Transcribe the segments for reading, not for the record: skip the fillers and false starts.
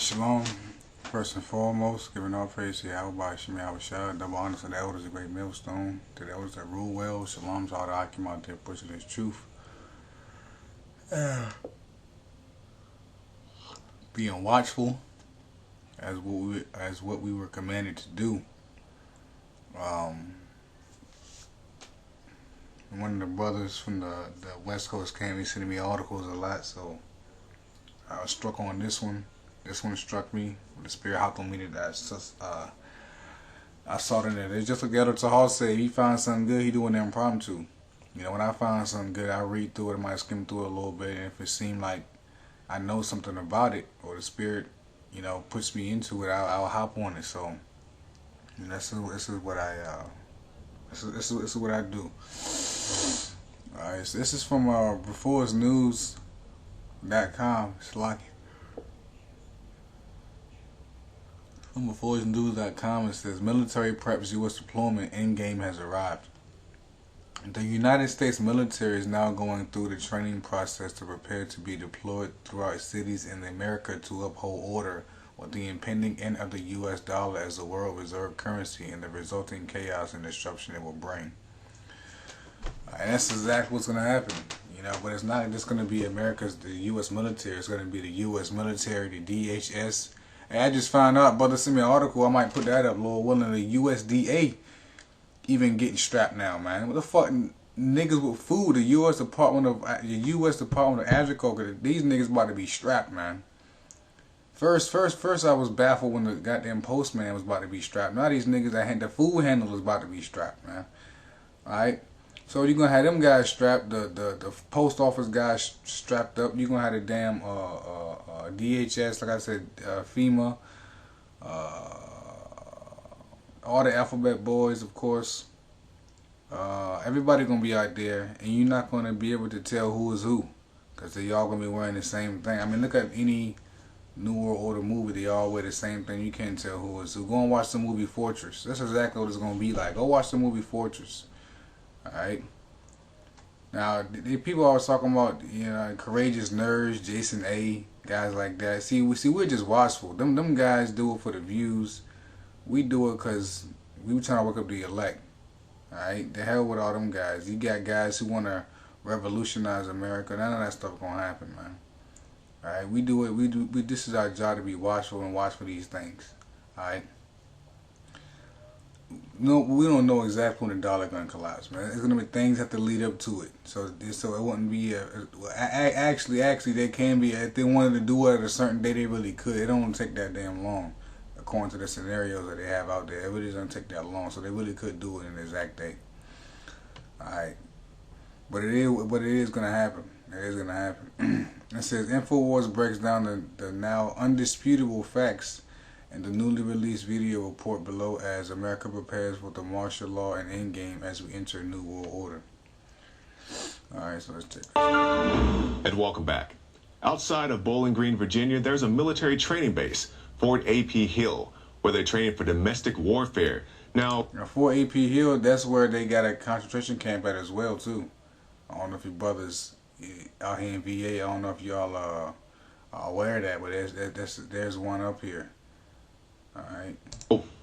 Shalom. First and foremost, giving all praise to Yahweh Shemi Awashad, double honor to the elders of Great Millstone, to the elders that rule well. Shalom to all the Akim out there pushing this truth. Being watchful as what we were commanded to do. One of the brothers from the West Coast came, he sending me articles a lot, so I was struck on this one. This one struck me. The spirit hopped on me that I saw it in there. It's just like the Elder Tahal said, if he finds something good, he doing it impromptu. You know, when I find something good, I read through it, I might skim through it a little bit, and if it seemed like I know something about it, or the spirit, you know, puts me into it, I'll hop on it. So, you know, this is what I do. Alright, so this is from beforeisnews.com. It's like from beforeisnews.com, it says military preps U.S. deployment endgame has arrived. The United States military is now going through the training process to prepare to be deployed throughout cities in America to uphold order with the impending end of the U.S. dollar as the world reserve currency and the resulting chaos and disruption it will bring. And that's exactly what's going to happen, you know. But it's not just going to be the U.S. military. It's going to be the U.S. military, the DHS. And I just found out, brother sent me an article. I might put that up, Lord willing. The USDA even getting strapped now, man. What the fuck, niggas with food? The U.S. Department of Agriculture. These niggas about to be strapped, man. First, I was baffled when the goddamn postman was about to be strapped. Now these niggas that had the food handlers about to be strapped, man. All right. So you're gonna have them guys strapped, the post office guys strapped up. You're gonna have the damn DHS, like I said, FEMA, all the alphabet boys, of course. Everybody gonna be out there, and you're not gonna be able to tell who is who, cause they all gonna be wearing the same thing. I mean, look at any New World Order movie; they all wear the same thing. You can't tell who is who. Go and watch the movie Fortress. That's exactly what it's gonna be like. Go watch the movie Fortress. Alright. Now, the people always talking about, you know, Courageous Nerds, Jason A, guys like that. See, we're just watchful. Them guys do it for the views. We do it because we were trying to work up the elect. Alright? The hell with all them guys. You got guys who want to revolutionize America. None of that stuff gonna happen, man. Alright? We do it. This is our job, to be watchful and watch for these things. Alright? No, we don't know exactly when the dollar gonna collapse, man. It's gonna be things have to lead up to it, so it wouldn't be actually they can be, if they wanted to do it at a certain day, they really could. It don't take that damn long, according to the scenarios that they have out there. It really doesn't take that long, so they really could do it in the exact date. All right, but it is gonna happen. It is gonna happen. It says InfoWars breaks down the now undisputable facts and the newly released video report below as America prepares for the martial law and endgame as we enter a new world order. Alright, so let's check this. And welcome back. Outside of Bowling Green, Virginia, there's a military training base, Fort A.P. Hill, where they're training for domestic warfare. Now, Fort A.P. Hill, that's where they got a concentration camp at as well, too. I don't know if you brothers out here in VA, I don't know if y'all are aware of that, but there's one up here. Alright.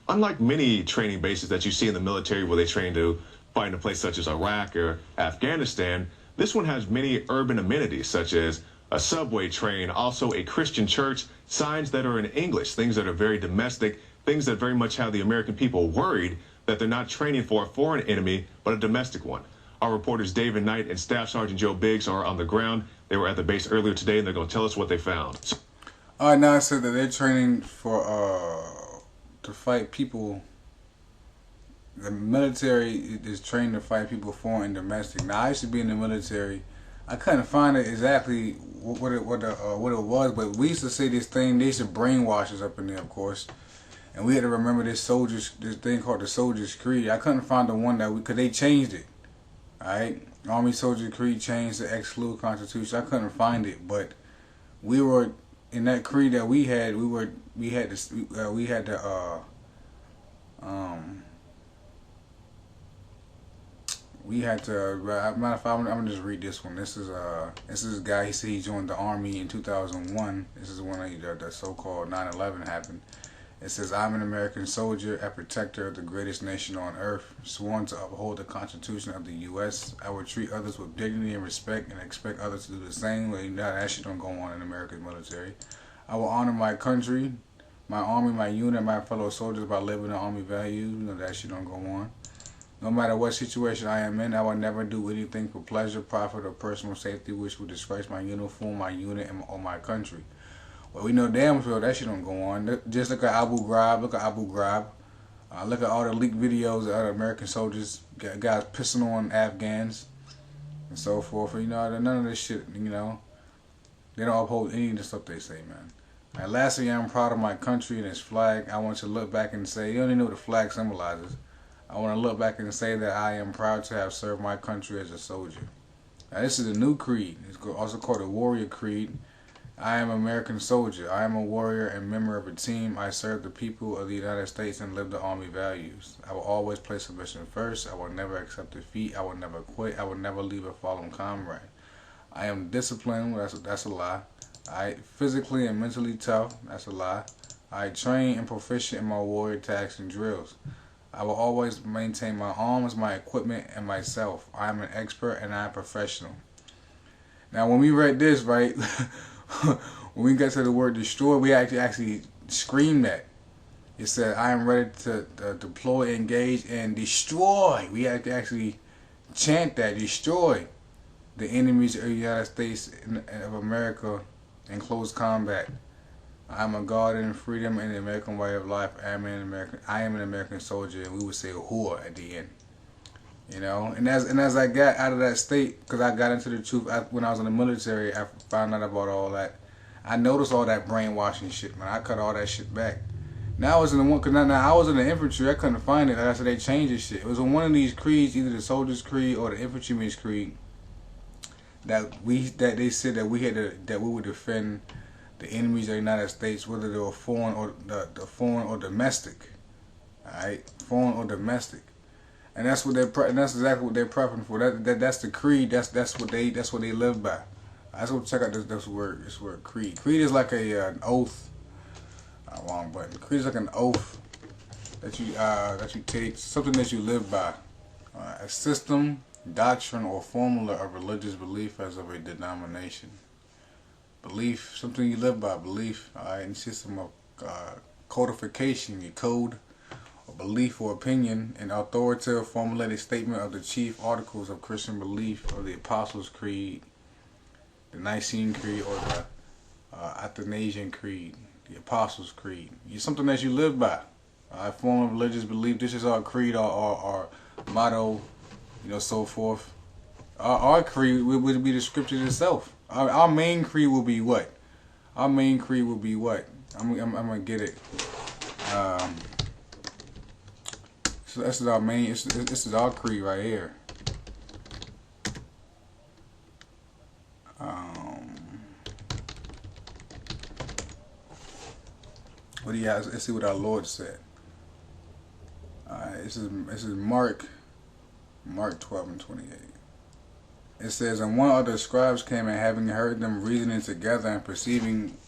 Unlike many training bases that you see in the military where they train to fight in a place such as Iraq or Afghanistan, this one has many urban amenities such as a subway train, also a Christian church, signs that are in English, things that are very domestic, things that very much have the American people worried that they're not training for a foreign enemy, but a domestic one. Our reporters David Knight and Staff Sergeant Joe Biggs are on the ground. They were at the base earlier today, and they're going to tell us what they found. Alright, now I said that they're training for to fight people. The military is trained to fight people foreign and domestic. Now, I used to be in the military. I couldn't find it exactly what it was, but we used to say this thing. They used to brainwash us up in there, of course, and we had to remember this thing called the Soldier's Creed. I couldn't find the one because they changed it. All right, Army Soldier Creed changed the exclude Constitution. I couldn't find it, but we were in that creed that we had. We had we had to. Matter of fact, I'm gonna just read this one. This is a guy. He said he joined the army in 2001. This is when the so-called 9/11 happened. It says, "I'm an American soldier, a protector of the greatest nation on earth, sworn to uphold the Constitution of the U.S. I will treat others with dignity and respect, and expect others to do the same." Well, that shit don't go on in American military. "I will honor my country, my army, my unit, my fellow soldiers by living the army values." You know that shit don't go on. "No matter what situation I am in, I will never do anything for pleasure, profit, or personal safety which would disgrace my uniform, my unit, or my country." Well, we know damn well that shit don't go on. Just look at Abu Ghraib. Look at Abu Ghraib. Look at all the leaked videos of other American soldiers, guys pissing on Afghans, and so forth. You know, none of this shit, you know, they don't uphold any of the stuff they say, man. And lastly, I'm proud of my country and its flag. I want to look back and say, you don't even know what the flag symbolizes. I want to look back and say that I am proud to have served my country as a soldier. Now, this is a new creed. It's also called a warrior creed. "I am an American soldier. I am a warrior and member of a team. I serve the people of the United States and live the Army values. I will always place a mission first. I will never accept defeat. I will never quit. I will never leave a fallen comrade. I am disciplined." That's a lie. "I physically and mentally tough." That's a lie. "I train and proficient in my warrior tactics and drills. I will always maintain my arms, my equipment, and myself. I am an expert and I am professional." Now, when we read this, right, when we got to the word destroy, we actually screamed that. It said, "I am ready to deploy, engage, and destroy." We had to actually chant that, destroy the enemies of the United States of America in close combat. "I am a guardian in freedom and the American way of life. I am an American soldier," and we would say "whore" at the end. You know, and as I got out of that state, because I got into the truth when I was in the military, I found out about all that. I noticed all that brainwashing shit, man. I cut all that shit back. Now I was in the one, cause now I was in the infantry. I couldn't find it. Like I said, they changed this shit. It was on one of these creeds, either the soldier's creed or the infantryman's creed, that they said that we would defend the enemies of the United States, whether they were foreign or foreign or domestic. All right, foreign or domestic. And that's what that's exactly what they're prepping for. That's the creed. That's what they live by. Let's go check out this word. This word creed. Creed is like an oath. Wrong button. Creed is like an oath that you take, something that you live by. A system, doctrine, or formula of religious belief as of a denomination. Belief, something you live by. Belief. And system of codification, your code. A belief or opinion, an authoritative formulated statement of the chief articles of Christian belief, or the Apostles' Creed, the Nicene Creed, or the Athanasian Creed, the Apostles' Creed. It's something that you live by. A form of religious belief. This is our creed, our motto, you know, so forth. Our creed would be the scriptures itself. Our main creed will be what? Our main creed will be what? I'm gonna get it. So this is our main. This is our creed right here. What do you have? Let's see what our Lord said. This is Mark 12:28. It says, "And one of the scribes came, and having heard them reasoning together, and perceiving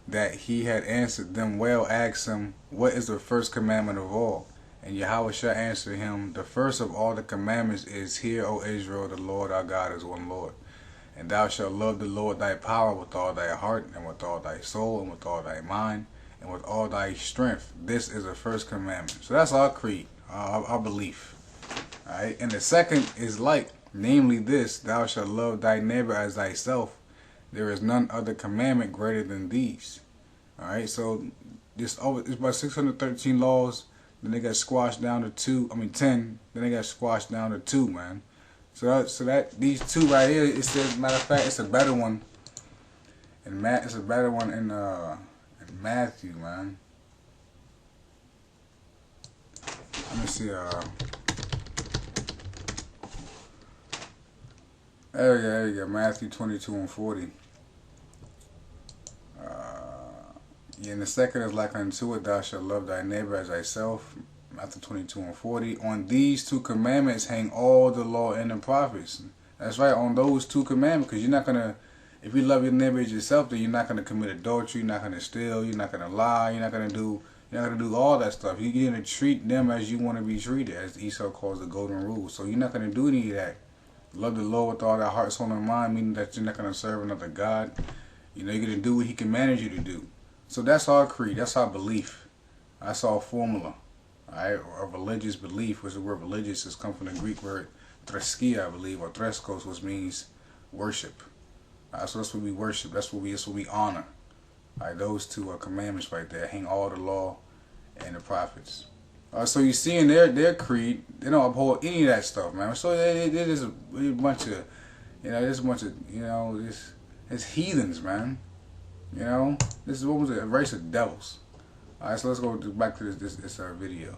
that he had answered them well, asked him, What is the first commandment of all? And Yahweh shall answer him, The first of all the commandments is, Hear, O Israel, the Lord our God is one Lord. And thou shalt love the Lord thy power with all thy heart, and with all thy soul, and with all thy mind, and with all thy strength. This is the first commandment." So that's our creed, our belief. Alright, and the second is like, namely this, "Thou shalt love thy neighbor as thyself. There is none other commandment greater than these." Alright, so it's about 613 laws. Then they got squashed down to 10. Then they got squashed down to 2, man. So that these 2 right here, it says, matter of fact, it's a better one. It's a better one in Matthew, man. Let me see. There you go. Matthew 22:40. Yeah, and the second is like unto it, "Thou shalt love thy neighbor as thyself." Matthew 22:40. On these two commandments hang all the law and the prophets. That's right, on those two commandments, because you're not gonna, if you love your neighbor as yourself, then you're not gonna commit adultery, you're not gonna steal, you're not gonna lie, you're not gonna do all that stuff. You're gonna treat them as you want to be treated, as Esau calls the golden rule. So you're not gonna do any of that. Love the Lord with all that heart, soul, and mind, meaning that you're not gonna serve another God. You know, you're gonna do what He commanded you to do. So that's our creed. That's our belief. That's our formula. Alright, or religious belief, which the word religious has come from the Greek word threskia, I believe, or threskos, which means worship. So that's what we worship. That's what we honor. Alright, those two are commandments right there. Hang all the law and the prophets. So you see in their creed, they don't uphold any of that stuff, man. So there's a bunch of, it's heathens, man. You know, this is what was it? A race of devils. Alright, so let's go back to this video.